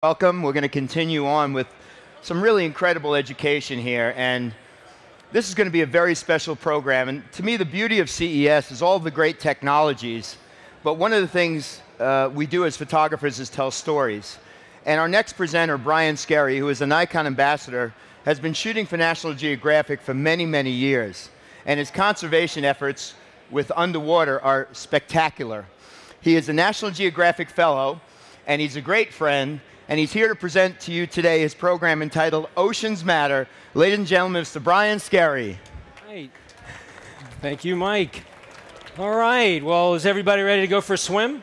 Welcome. We're going to continue on with some really incredible education here, and this is going to be a very special program. And to me, the beauty of CES is all the great technologies, but one of the things we do as photographers is tell stories. And our next presenter, Brian Skerry, who is a Nikon ambassador, has been shooting for National Geographic for many, many years, and his conservation efforts with underwater are spectacular. He is a National Geographic Fellow, and he's a great friend, and he's here to present to you today his program entitled Oceans Matter. Ladies and gentlemen, Mr. Brian Skerry. Right. Thank you, Mike. All right, well, is everybody ready to go for a swim?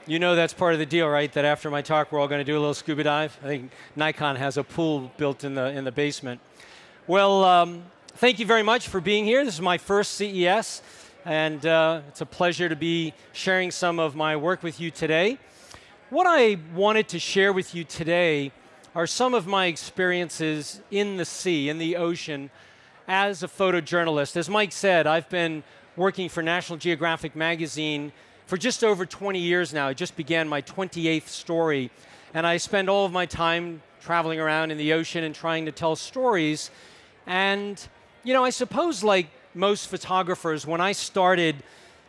You know that's part of the deal, right? That after my talk, we're all going to do a little scuba dive. I think Nikon has a pool built in the basement. Well, thank you very much for being here. This is my first CES, and it's a pleasure to be sharing some of my work with you today. What I wanted to share with you today are some of my experiences in the sea, in the ocean, as a photojournalist. As Mike said, I've been working for National Geographic magazine for just over 20 years now. I just began my 28th story, and I spend all of my time traveling around in the ocean and trying to tell stories. And, you know, I suppose like most photographers, when I started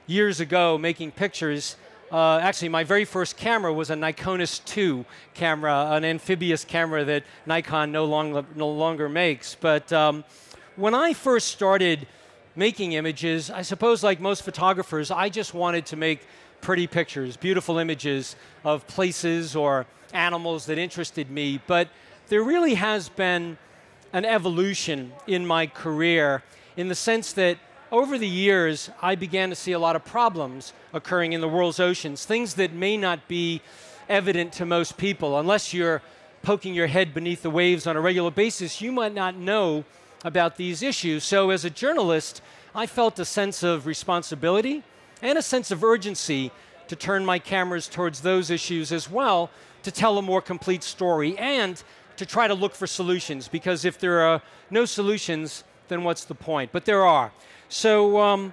years ago making pictures, actually, my very first camera was a Nikonus 2 camera, an amphibious camera that Nikon no longer makes. But when I first started making images, I suppose like most photographers, I just wanted to make pretty pictures, beautiful images of places or animals that interested me. But there really has been an evolution in my career in the sense that over the years, I began to see a lot of problems occurring in the world's oceans, things that may not be evident to most people. Unless you're poking your head beneath the waves on a regular basis, you might not know about these issues. So as a journalist, I felt a sense of responsibility and a sense of urgency to turn my cameras towards those issues as well, to tell a more complete story and to try to look for solutions. Because if there are no solutions, then what's the point? But there are. So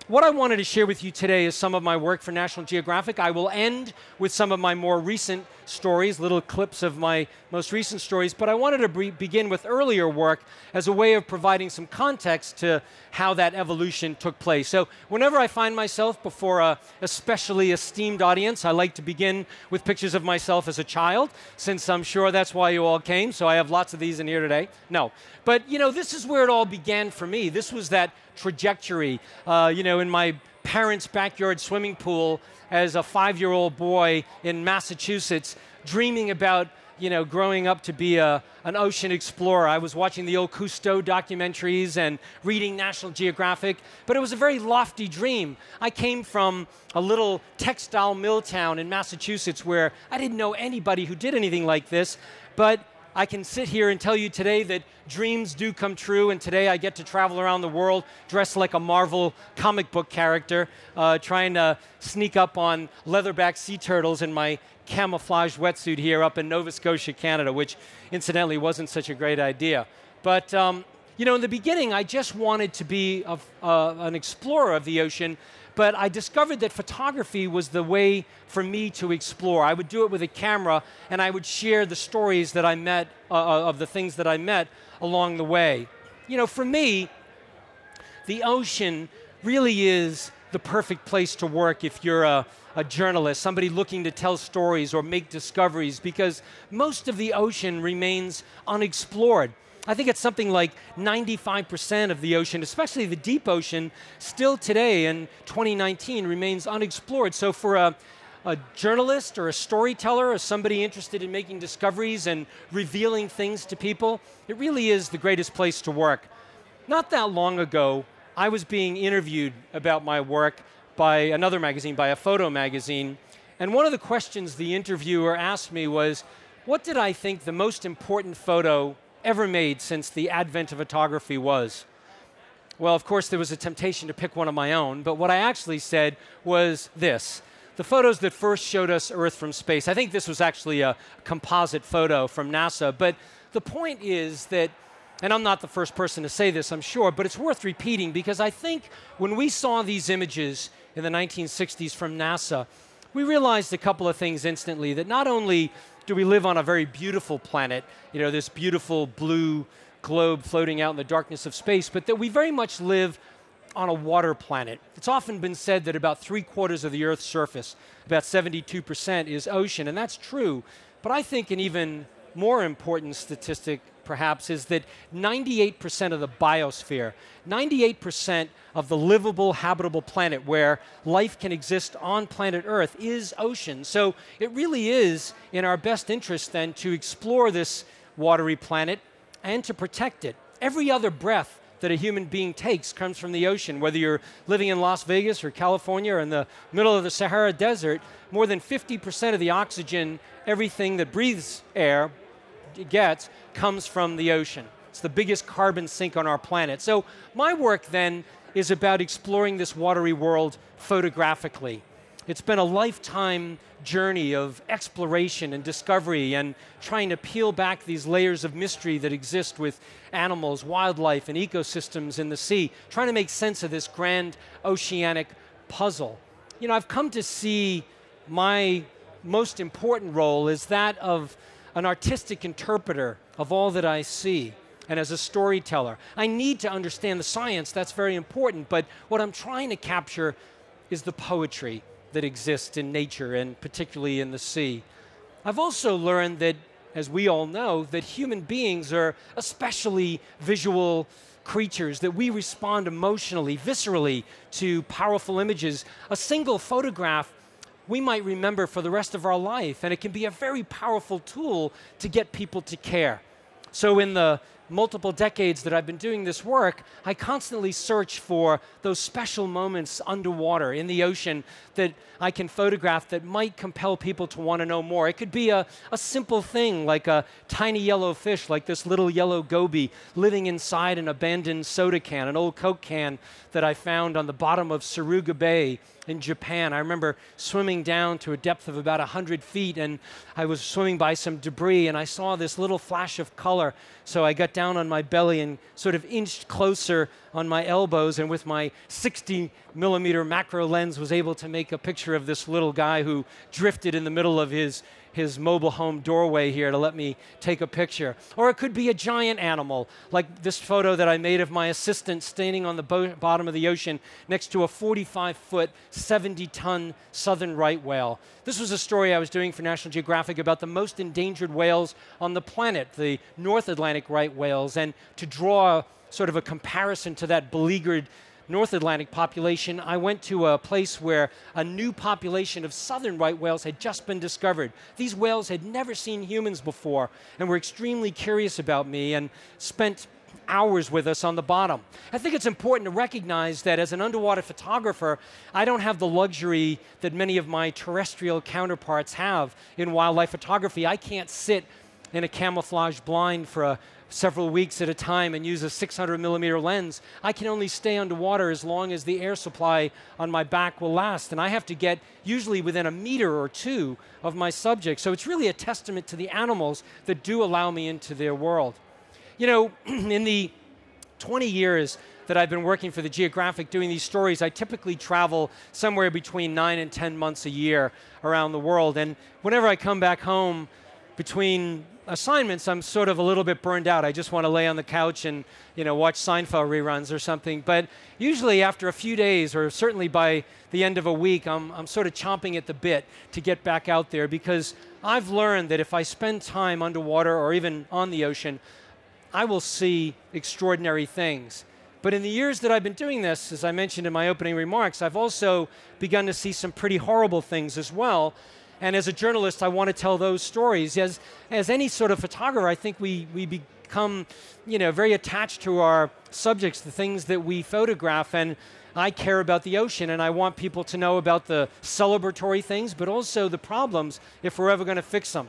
what I wanted to share with you today is some of my work for National Geographic. I will end with some of my more recent stories, little clips of my most recent stories, but I wanted to begin with earlier work as a way of providing some context to how that evolution took place. So whenever I find myself before a especially esteemed audience, I like to begin with pictures of myself as a child, since I'm sure that's why you all came, so I have lots of these in here today. No, but you know, this is where it all began for me. This was that trajectory, you know, in my parents' backyard swimming pool as a 5-year-old boy in Massachusetts, dreaming about, you know, growing up to be an ocean explorer. I was watching the old Cousteau documentaries and reading National Geographic, but it was a very lofty dream. I came from a little textile mill town in Massachusetts where I didn't know anybody who did anything like this, but I can sit here and tell you today that dreams do come true, and today I get to travel around the world dressed like a Marvel comic book character, trying to sneak up on leatherback sea turtles in my camouflage wetsuit here up in Nova Scotia, Canada, which incidentally wasn't such a great idea. But you know, in the beginning, I just wanted to be an explorer of the ocean, but I discovered that photography was the way for me to explore. I would do it with a camera, and I would share the stories that I met, of the things that I met along the way. You know, for me, the ocean really is the perfect place to work if you're a journalist, somebody looking to tell stories or make discoveries, because most of the ocean remains unexplored. I think it's something like 95% of the ocean, especially the deep ocean, still today in 2019 remains unexplored. So for a journalist or a storyteller or somebody interested in making discoveries and revealing things to people, it really is the greatest place to work. Not that long ago, I was being interviewed about my work by another magazine, by a photo magazine, and one of the questions the interviewer asked me was, what did I think the most important photo ever made since the advent of photography was? Well, of course, there was a temptation to pick one of my own, but what I actually said was this: the photos that first showed us Earth from space. I think this was actually a composite photo from NASA, but the point is that, and I'm not the first person to say this, I'm sure, but it's worth repeating, because I think when we saw these images in the 1960s from NASA, we realized a couple of things instantly, that not only do we live on a very beautiful planet, you know, this beautiful blue globe floating out in the darkness of space, but that we very much live on a water planet. It's often been said that about 3/4 of the Earth's surface, about 72%, is ocean, and that's true. But I think an even more important statistic, perhaps, is that 98% of the biosphere, 98% of the livable, habitable planet where life can exist on planet Earth is ocean. So it really is in our best interest then to explore this watery planet and to protect it. Every other breath that a human being takes comes from the ocean. Whether you're living in Las Vegas or California or in the middle of the Sahara Desert, more than 50% of the oxygen, everything that breathes air gets, comes from the ocean. It's the biggest carbon sink on our planet. So my work then is about exploring this watery world photographically. It's been a lifetime journey of exploration and discovery and trying to peel back these layers of mystery that exist with animals, wildlife, and ecosystems in the sea, trying to make sense of this grand oceanic puzzle. You know, I've come to see my most important role is that of an artistic interpreter of all that I see, and as a storyteller. I need to understand the science, that's very important, but what I'm trying to capture is the poetry that exists in nature and particularly in the sea. I've also learned that, as we all know, that human beings are especially visual creatures, that we respond emotionally, viscerally to powerful images. A single photograph we might remember for the rest of our life, and it can be a very powerful tool to get people to care. So in the multiple decades that I've been doing this work, I constantly search for those special moments underwater in the ocean that I can photograph that might compel people to want to know more. It could be a simple thing like a tiny yellow fish, like this little yellow goby living inside an abandoned soda can, an old Coke can that I found on the bottom of Suruga Bay in Japan. I remember swimming down to a depth of about 100 feet, and I was swimming by some debris, and I saw this little flash of color. So I got down on my belly and sort of inched closer on my elbows, and with my 60mm macro lens was able to make a picture of this little guy who drifted in the middle of his mobile home doorway here to let me take a picture. Or it could be a giant animal, like this photo that I made of my assistant standing on the bottom of the ocean next to a 45-foot, 70-ton southern right whale. This was a story I was doing for National Geographic about the most endangered whales on the planet, the North Atlantic right whales, and to draw sort of a comparison to that beleaguered North Atlantic population, I went to a place where a new population of southern right whales had just been discovered. These whales had never seen humans before and were extremely curious about me and spent hours with us on the bottom. I think it's important to recognize that as an underwater photographer, I don't have the luxury that many of my terrestrial counterparts have in wildlife photography. I can't sit in a camouflage blind for several weeks at a time and use a 600mm lens. I can only stay underwater as long as the air supply on my back will last, and I have to get usually within a meter or two of my subject. So it's really a testament to the animals that do allow me into their world. You know, in the 20 years that I've been working for the Geographic doing these stories, I typically travel somewhere between 9 and 10 months a year around the world, and whenever I come back home between assignments, I'm sort of a little bit burned out. I just want to lay on the couch and, you know, watch Seinfeld reruns or something. But usually after a few days, or certainly by the end of a week, I'm sort of chomping at the bit to get back out there, because I've learned that if I spend time underwater or even on the ocean, I will see extraordinary things. But in the years that I've been doing this, as I mentioned in my opening remarks, I've also begun to see some pretty horrible things as well. And as a journalist, I want to tell those stories. As any sort of photographer, I think we become, you know, very attached to our subjects, the things that we photograph. And I care about the ocean, and I want people to know about the celebratory things, but also the problems if we're ever going to fix them.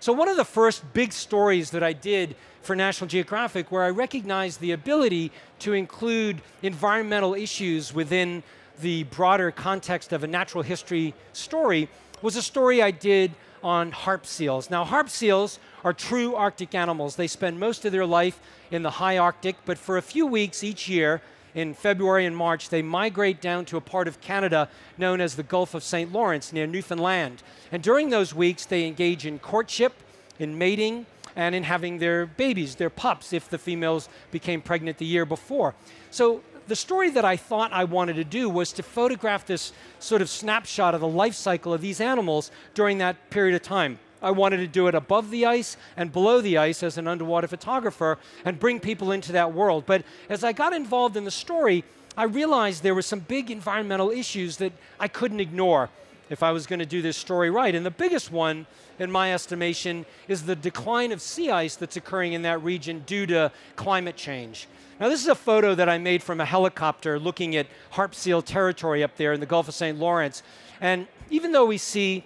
So one of the first big stories that I did for National Geographic, where I recognized the ability to include environmental issues within the broader context of a natural history story, was a story I did on harp seals. Now, harp seals are true Arctic animals. They spend most of their life in the high Arctic, but for a few weeks each year, in February and March, they migrate down to a part of Canada known as the Gulf of St. Lawrence near Newfoundland. And during those weeks, they engage in courtship, in mating, and in having their babies, their pups, if the females became pregnant the year before. So the story that I thought I wanted to do was to photograph this sort of snapshot of the life cycle of these animals during that period of time. I wanted to do it above the ice and below the ice as an underwater photographer and bring people into that world. But as I got involved in the story, I realized there were some big environmental issues that I couldn't ignore if I was going to do this story right. And the biggest one, in my estimation, is the decline of sea ice that's occurring in that region due to climate change. Now, this is a photo that I made from a helicopter looking at Harp Seal territory up there in the Gulf of St. Lawrence. And even though we see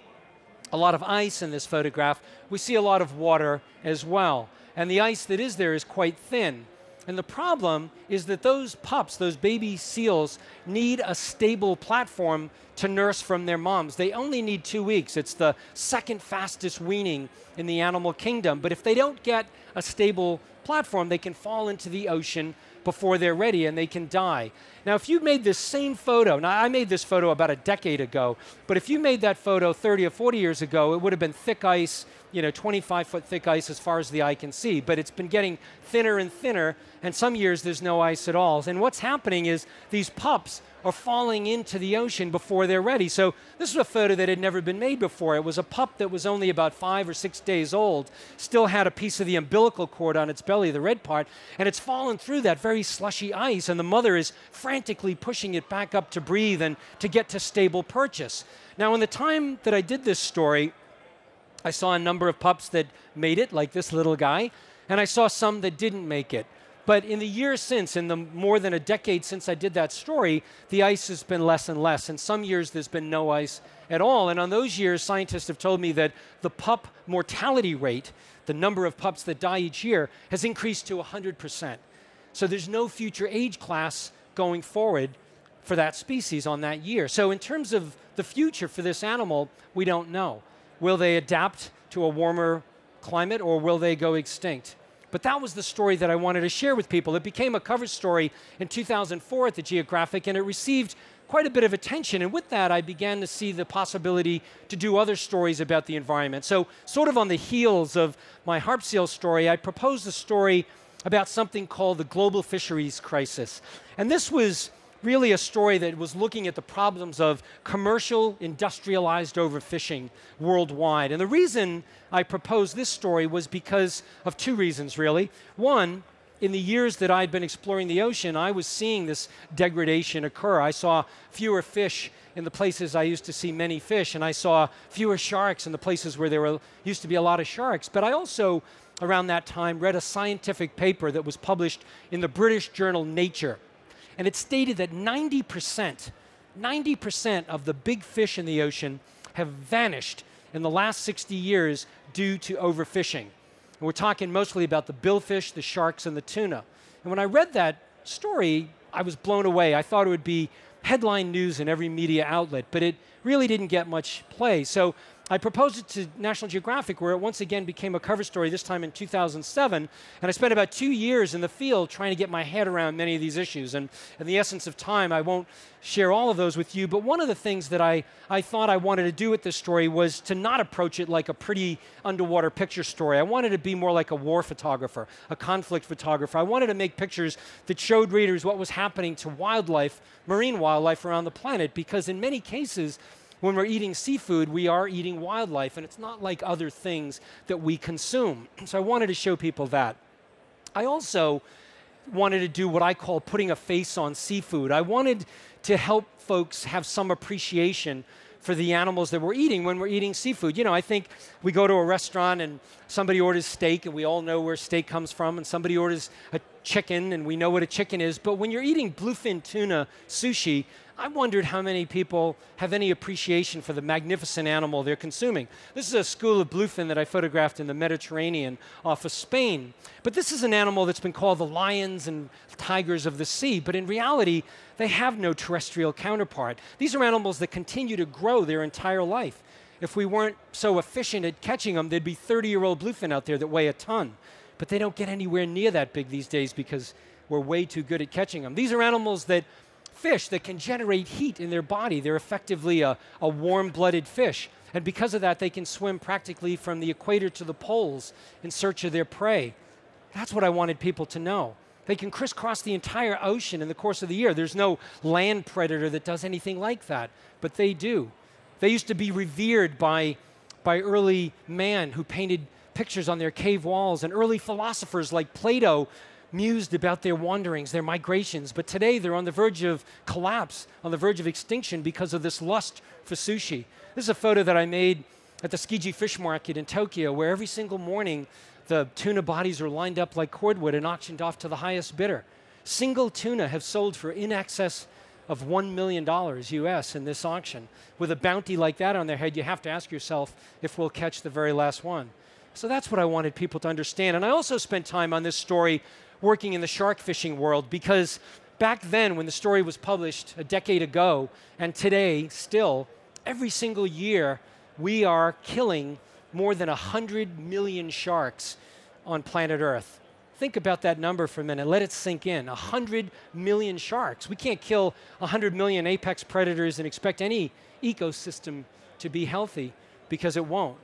a lot of ice in this photograph, we see a lot of water as well. And the ice that is there is quite thin. And the problem is that those pups, those baby seals, need a stable platform to nurse from their moms. They only need 2 weeks. It's the second fastest weaning in the animal kingdom. But if they don't get a stable platform, they can fall into the ocean before they're ready and they can die. Now, if you made this same photo, now I made this photo about a decade ago, but if you made that photo 30 or 40 years ago, it would have been thick ice, 25-foot thick ice as far as the eye can see, but it's been getting thinner and thinner, and some years there's no ice at all. And what's happening is these pups are falling into the ocean before they're ready. So this was a photo that had never been made before. It was a pup that was only about 5 or 6 days old, still had a piece of the umbilical cord on its belly, the red part, and it's fallen through that very slushy ice, and the mother is frantically pushing it back up to breathe and to get to stable purchase. Now, in the time that I did this story, I saw a number of pups that made it, like this little guy, and I saw some that didn't make it. But in the years since, in the more than a decade since I did that story, the ice has been less and less. In some years, there's been no ice at all. And on those years, scientists have told me that the pup mortality rate, the number of pups that die each year, has increased to 100%. So there's no future age class going forward for that species on that year. So in terms of the future for this animal, we don't know. Will they adapt to a warmer climate, or will they go extinct? But that was the story that I wanted to share with people. It became a cover story in 2004 at the Geographic, and it received quite a bit of attention. And with that, I began to see the possibility to do other stories about the environment. So sort of on the heels of my Harp Seal story, I proposed a story about something called the global fisheries crisis. And this was really a story that was looking at the problems of commercial, industrialized overfishing worldwide. And the reason I proposed this story was because of two reasons, really. One, in the years that I'd been exploring the ocean, I was seeing this degradation occur. I saw fewer fish in the places I used to see many fish, and I saw fewer sharks in the places where there used to be a lot of sharks. But I also, around that time, read a scientific paper that was published in the British journal Nature. And it stated that 90% of the big fish in the ocean have vanished in the last 60 years due to overfishing. And we're talking mostly about the billfish, the sharks, and the tuna. And when I read that story, I was blown away. I thought it would be headline news in every media outlet, but it really didn't get much play. So I proposed it to National Geographic, where it once again became a cover story, this time in 2007. And I spent about 2 years in the field trying to get my head around many of these issues. And in the essence of time, I won't share all of those with you. But one of the things that I thought I wanted to do with this story was to not approach it like a pretty underwater picture story. I wanted to be more like a war photographer, a conflict photographer. I wanted to make pictures that showed readers what was happening to wildlife, marine wildlife around the planet, because in many cases, when we're eating seafood, we are eating wildlife, and it's not like other things that we consume. So I wanted to show people that. I also wanted to do what I call putting a face on seafood. I wanted to help folks have some appreciation for the animals that we're eating when we're eating seafood. You know, I think we go to a restaurant and somebody orders steak, and we all know where steak comes from, and somebody orders a chicken, and we know what a chicken is. But when you're eating bluefin tuna sushi, I wondered how many people have any appreciation for the magnificent animal they're consuming. This is a school of bluefin that I photographed in the Mediterranean off of Spain. But this is an animal that's been called the lions and tigers of the sea. But in reality, they have no terrestrial counterpart. These are animals that continue to grow their entire life. If we weren't so efficient at catching them, there'd be 30-year-old bluefin out there that weigh a ton. But they don't get anywhere near that big these days because we're way too good at catching them. These are animals that fish that can generate heat in their body. They're effectively a warm-blooded fish. And because of that, they can swim practically from the equator to the poles in search of their prey. That's what I wanted people to know. They can crisscross the entire ocean in the course of the year. There's no land predator that does anything like that, but they do. They used to be revered by early man who painted pictures on their cave walls, and early philosophers like Plato mused about their wanderings, their migrations. But today they're on the verge of collapse, on the verge of extinction because of this lust for sushi. This is a photo that I made at the Tsukiji Fish Market in Tokyo, where every single morning the tuna bodies are lined up like cordwood and auctioned off to the highest bidder. Single tuna have sold for in excess of $1 million US in this auction. With a bounty like that on their head, you have to ask yourself if we'll catch the very last one. So that's what I wanted people to understand. And I also spent time on this story working in the shark fishing world, because back then when the story was published a decade ago, and today still, every single year we are killing more than 100 million sharks on planet Earth. Think about that number for a minute. Let it sink in. 100 million sharks. We can't kill 100 million apex predators and expect any ecosystem to be healthy, because it won't.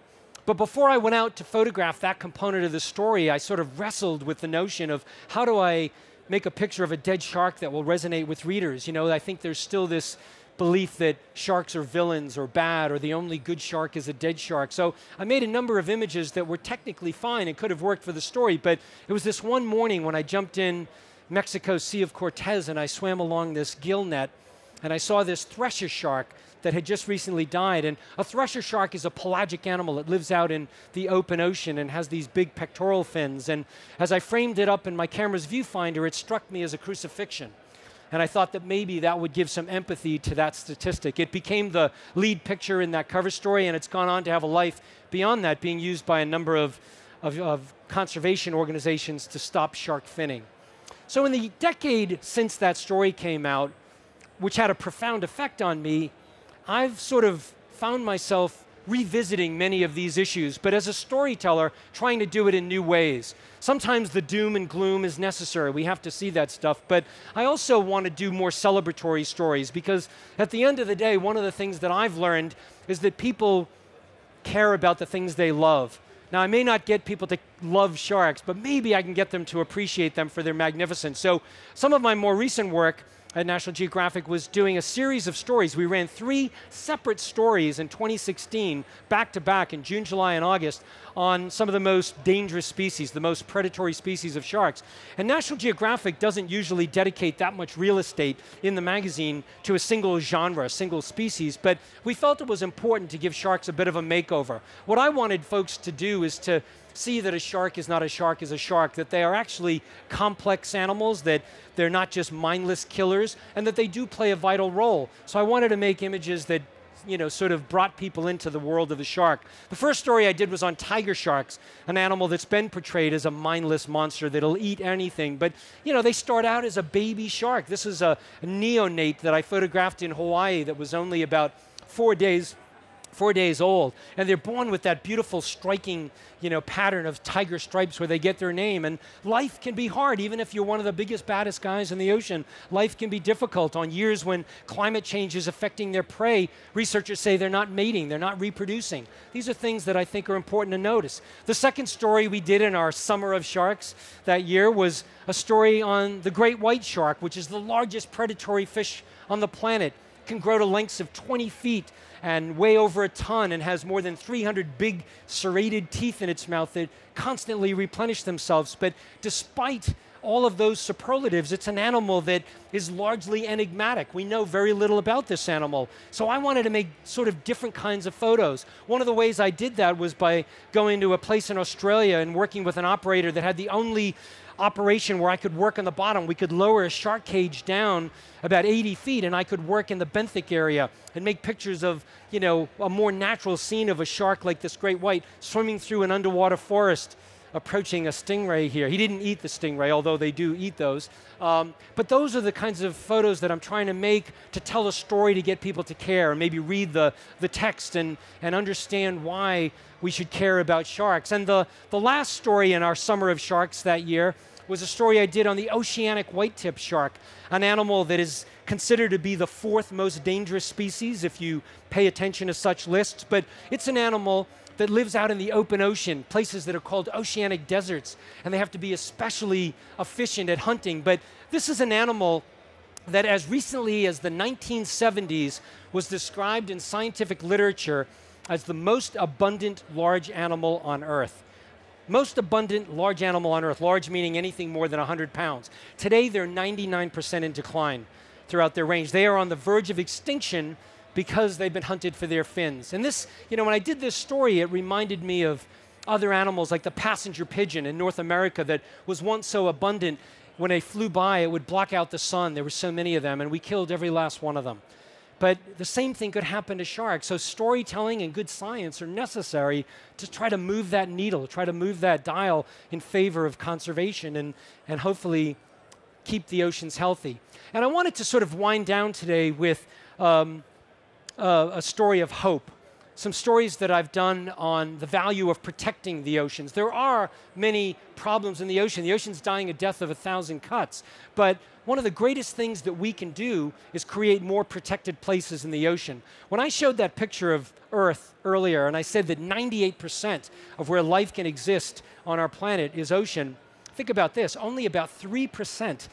But before I went out to photograph that component of the story, I sort of wrestled with the notion of how do I make a picture of a dead shark that will resonate with readers. You know, I think there's still this belief that sharks are villains or bad, or the only good shark is a dead shark. So I made a number of images that were technically fine and could have worked for the story, but it was this one morning when I jumped in Mexico's Sea of Cortez and I swam along this gill net, and I saw this thresher shark that had just recently died. And a thresher shark is a pelagic animal. It lives out in the open ocean and has these big pectoral fins. And as I framed it up in my camera's viewfinder, it struck me as a crucifixion. And I thought that maybe that would give some empathy to that statistic. It became the lead picture in that cover story, and it's gone on to have a life beyond that, being used by a number of conservation organizations to stop shark finning. So in the decade since that story came out, which had a profound effect on me, I've sort of found myself revisiting many of these issues, but as a storyteller, trying to do it in new ways. Sometimes the doom and gloom is necessary. We have to see that stuff, but I also want to do more celebratory stories, because at the end of the day, one of the things that I've learned is that people care about the things they love. Now, I may not get people to love sharks, but maybe I can get them to appreciate them for their magnificence. So some of my more recent work at National Geographic was doing a series of stories. We ran 3 separate stories in 2016, back to back in June, July, and August, on some of the most dangerous species, the most predatory species of sharks. And National Geographic doesn't usually dedicate that much real estate in the magazine to a single genre, a single species, but we felt it was important to give sharks a bit of a makeover. What I wanted folks to do is to see that a shark is not a shark is a shark, that they are actually complex animals, that they're not just mindless killers, and that they do play a vital role. So I wanted to make images that, you know, sort of brought people into the world of the shark. The first story I did was on tiger sharks, an animal that's been portrayed as a mindless monster that'll eat anything. But, you know, they start out as a baby shark. This is a neonate that I photographed in Hawaii that was only about 4 days old, and they're born with that beautiful striking, you know, pattern of tiger stripes where they get their name. And life can be hard, even if you're one of the biggest, baddest guys in the ocean. Life can be difficult. On years when climate change is affecting their prey, researchers say they're not mating, they're not reproducing. These are things that I think are important to notice. The second story we did in our Summer of Sharks that year was a story on the great white shark, which is the largest predatory fish on the planet. It can grow to lengths of 20 feet and weigh over a ton, and has more than 300 big serrated teeth in its mouth that constantly replenish themselves. But despite all of those superlatives, it's an animal that is largely enigmatic. We know very little about this animal. So I wanted to make sort of different kinds of photos. One of the ways I did that was by going to a place in Australia and working with an operator that had the only operation where I could work on the bottom. We could lower a shark cage down about 80 feet, and I could work in the benthic area and make pictures of, you know, a more natural scene of a shark like this great white swimming through an underwater forest, approaching a stingray here. He didn't eat the stingray, although they do eat those. But those are the kinds of photos that I'm trying to make to tell a story, to get people to care, and maybe read the text and understand why we should care about sharks. And the last story in our Summer of Sharks that year was a story I did on the Oceanic whitetip shark, an animal that is considered to be the 4th most dangerous species if you pay attention to such lists. But it's an animal that lives out in the open ocean, places that are called oceanic deserts, and they have to be especially efficient at hunting. But this is an animal that as recently as the 1970s was described in scientific literature as the most abundant large animal on Earth. Most abundant large animal on Earth, large meaning anything more than 100 pounds. Today, they're 99% in decline throughout their range. They are on the verge of extinction because they've been hunted for their fins. And this, you know, when I did this story, it reminded me of other animals like the passenger pigeon in North America that was once so abundant. When they flew by, it would block out the sun. There were so many of them, and we killed every last one of them. But the same thing could happen to sharks. So storytelling and good science are necessary to try to move that needle, try to move that dial in favor of conservation and hopefully keep the oceans healthy. And I wanted to sort of wind down today with a story of hope. Some stories that I've done on the value of protecting the oceans. There are many problems in the ocean. The ocean's dying a death of 1,000 cuts. But one of the greatest things that we can do is create more protected places in the ocean. When I showed that picture of Earth earlier, and I said that 98% of where life can exist on our planet is ocean, think about this, only about 3%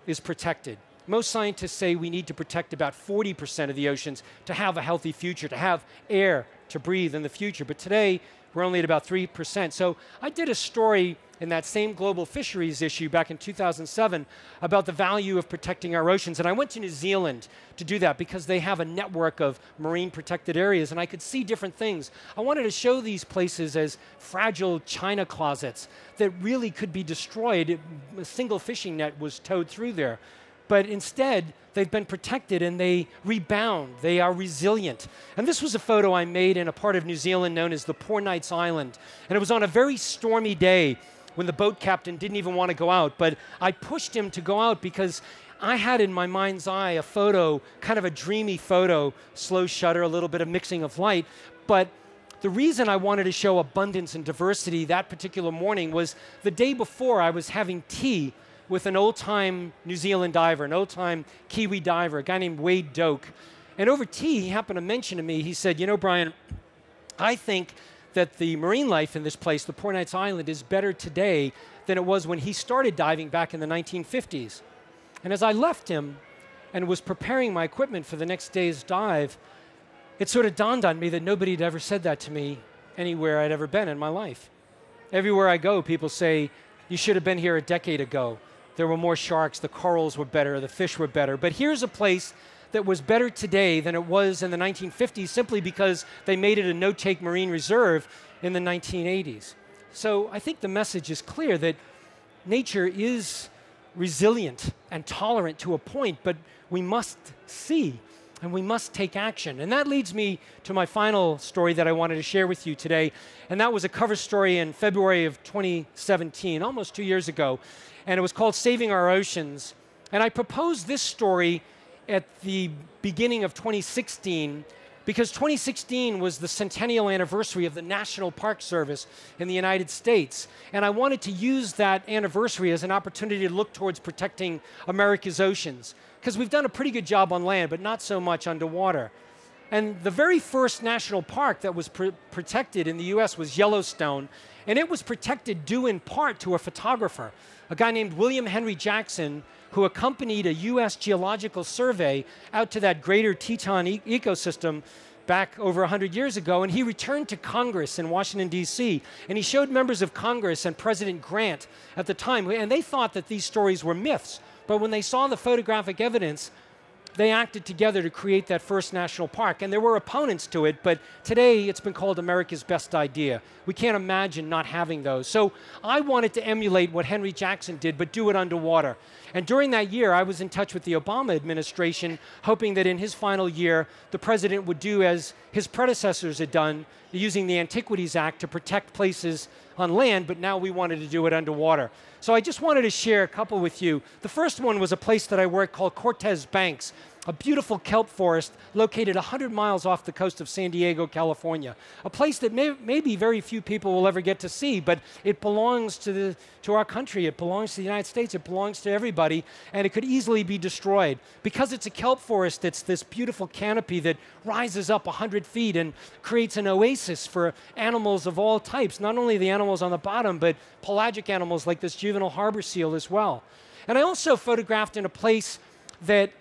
is protected. Most scientists say we need to protect about 40% of the oceans to have a healthy future, to have air to breathe in the future. But today, we're only at about 3%. So I did a story in that same global fisheries issue back in 2007 about the value of protecting our oceans. And I went to New Zealand to do that because they have a network of marine protected areas, and I could see different things. I wanted to show these places as fragile china closets that really could be destroyed. A single fishing net was towed through there. But instead, they've been protected and they rebound. They are resilient. And this was a photo I made in a part of New Zealand known as the Poor Knights Island. And it was on a very stormy day when the boat captain didn't even want to go out. But I pushed him to go out because I had in my mind's eye a photo, kind of a dreamy photo, slow shutter, a little bit of mixing of light. But the reason I wanted to show abundance and diversity that particular morning was the day before I was having tea with an old-time New Zealand diver, an old-time Kiwi diver, a guy named Wade Doak. And over tea, he happened to mention to me, he said, you know, Brian, I think that the marine life in this place, the Poor Knights Island, is better today than it was when he started diving back in the 1950s. And as I left him and was preparing my equipment for the next day's dive, it sort of dawned on me that nobody had ever said that to me anywhere I'd ever been in my life. Everywhere I go, people say, you should have been here a decade ago. There were more sharks, the corals were better, the fish were better. But here's a place that was better today than it was in the 1950s simply because they made it a no-take marine reserve in the 1980s. So I think the message is clear that nature is resilient and tolerant to a point, but we must see and we must take action. And that leads me to my final story that I wanted to share with you today. And that was a cover story in February of 2017, almost 2 years ago. And it was called Saving Our Oceans. And I proposed this story at the beginning of 2016 because 2016 was the centennial anniversary of the National Park Service in the United States. And I wanted to use that anniversary as an opportunity to look towards protecting America's oceans. Because we've done a pretty good job on land, but not so much underwater. And the very first national park that was protected in the US was Yellowstone. And it was protected due in part to a photographer, a guy named William Henry Jackson, who accompanied a US geological survey out to that greater Teton ecosystem back over 100 years ago. And he returned to Congress in Washington, D.C. And he showed members of Congress and President Grant at the time, and they thought that these stories were myths. But when they saw the photographic evidence, they acted together to create that first national park. And there were opponents to it, but today it's been called America's best idea. We can't imagine not having those. So I wanted to emulate what Henry Jackson did, but do it underwater. And during that year, I was in touch with the Obama administration, hoping that in his final year, the president would do as his predecessors had done, using the Antiquities Act to protect places on land, but now we wanted to do it underwater. So I just wanted to share a couple with you. The first one was a place that I worked called Cortez Banks. a beautiful kelp forest located 100 miles off the coast of San Diego, California. A place that maybe very few people will ever get to see, but it belongs to our country. It belongs to the United States. It belongs to everybody, and it could easily be destroyed. Because it's a kelp forest, it's this beautiful canopy that rises up 100 feet and creates an oasis for animals of all types, not only the animals on the bottom, but pelagic animals like this juvenile harbor seal as well. And I also photographed in a place that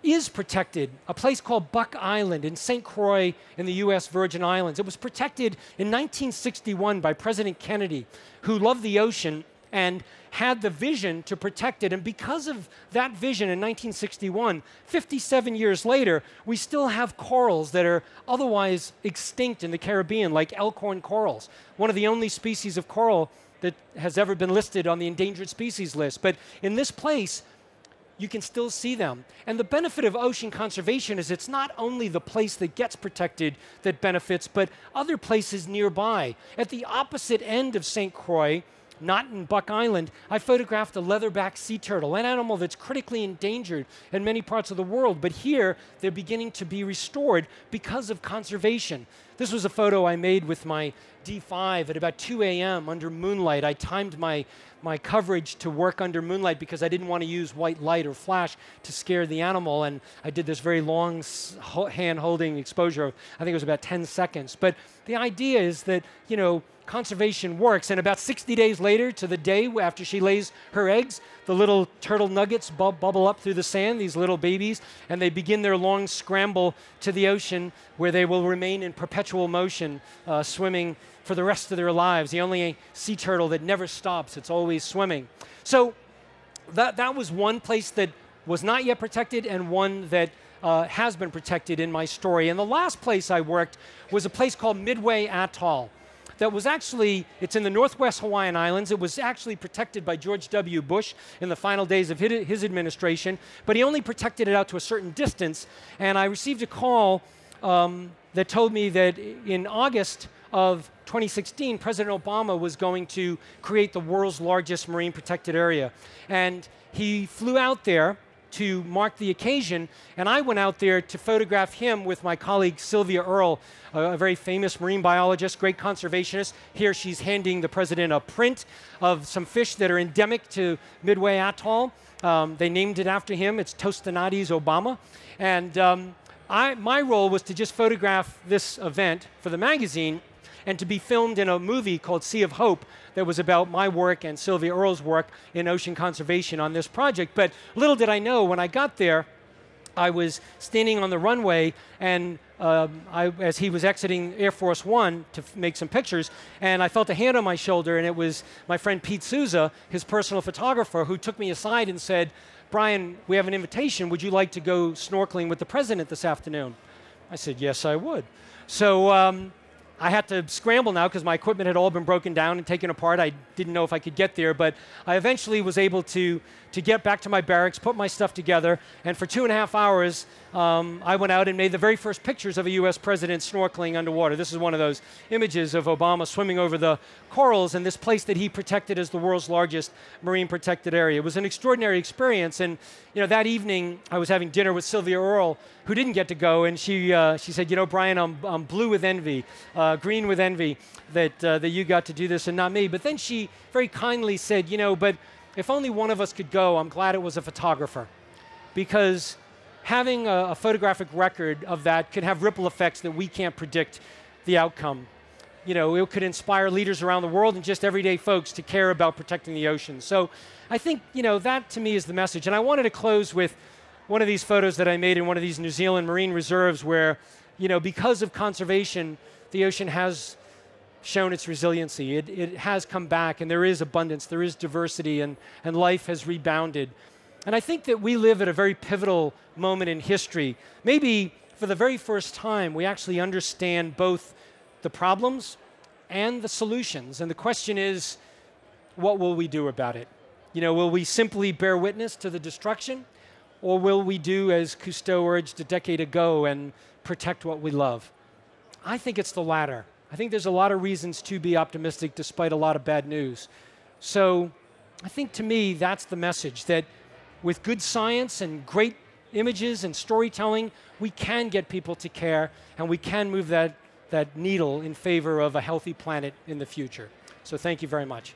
is protected, a place called Buck Island in St. Croix in the US Virgin Islands. It was protected in 1961 by President Kennedy, who loved the ocean and had the vision to protect it. And because of that vision in 1961, 57 years later, we still have corals that are otherwise extinct in the Caribbean, like elkhorn corals, one of the only species of coral that has ever been listed on the endangered species list. But in this place, you can still see them. And the benefit of ocean conservation is it's not only the place that gets protected that benefits, but other places nearby. At the opposite end of St. Croix, not in Buck Island, I photographed a leatherback sea turtle, an animal that's critically endangered in many parts of the world, but here they're beginning to be restored because of conservation. This was a photo I made with my D5 at about 2 a.m. under moonlight. I timed my coverage to work under moonlight because I didn't want to use white light or flash to scare the animal, and I did this very long hand-holding exposure of, I think it was about 10 seconds. But the idea is that, you know, conservation works, and about 60 days later, to the day after she lays her eggs, the little turtle nuggets bubble up through the sand, these little babies, and they begin their long scramble to the ocean where they will remain in perpetual motion, swimming for the rest of their lives. The only sea turtle that never stops, it's always swimming. So that was one place that was not yet protected and one that has been protected in my story. And the last place I worked was a place called Midway Atoll. That was actually, it's in the Northwest Hawaiian Islands. It was actually protected by George W. Bush in the final days of his administration, but he only protected it out to a certain distance. And I received a call that told me that in August of 2016, President Obama was going to create the world's largest marine protected area. And he flew out there to mark the occasion, and I went out there to photograph him with my colleague Sylvia Earle, a very famous marine biologist, great conservationist. Here she's handing the president a print of some fish that are endemic to Midway Atoll. They named it after him. It's Tostinades Obama. And my role was to just photograph this event for the magazine and to be filmed in a movie called Sea of Hope that was about my work and Sylvia Earle's work in ocean conservation on this project. But little did I know, when I got there, I was standing on the runway, and as he was exiting Air Force One to make some pictures, and I felt a hand on my shoulder, and it was my friend Pete Souza, his personal photographer, who took me aside and said, "Brian, we have an invitation. Would you like to go snorkeling with the president this afternoon?" I said, "Yes, I would." So I had to scramble now because my equipment had all been broken down and taken apart. I didn't know if I could get there, but I eventually was able to get back to my barracks, put my stuff together, and for 2.5 hours, I went out and made the very first pictures of a US president snorkeling underwater. This is one of those images of Obama swimming over the corals in this place that he protected as the world's largest marine protected area. It was an extraordinary experience, and you know, that evening I was having dinner with Sylvia Earle, who didn't get to go, and she said, "You know, Brian, I'm blue with envy, green with envy that you got to do this and not me." But then she very kindly said, "You know, but if only one of us could go, I'm glad it was a photographer, because having a photographic record of that could have ripple effects that we can't predict the outcome. You know, it could inspire leaders around the world and just everyday folks to care about protecting the ocean." So I think, you know, that to me is the message. And I wanted to close with one of these photos that I made in one of these New Zealand marine reserves where, you know, because of conservation, the ocean has shown its resiliency. It has come back, and there is abundance, there is diversity, and life has rebounded. And I think that we live at a very pivotal moment in history. Maybe for the very first time, we actually understand both the problems and the solutions. And the question is, what will we do about it? You know, will we simply bear witness to the destruction, or will we do as Cousteau urged a decade ago and protect what we love? I think it's the latter. I think there's a lot of reasons to be optimistic despite a lot of bad news. So I think, to me, that's the message, that with good science and great images and storytelling, we can get people to care, and we can move that needle in favor of a healthy planet in the future. So thank you very much.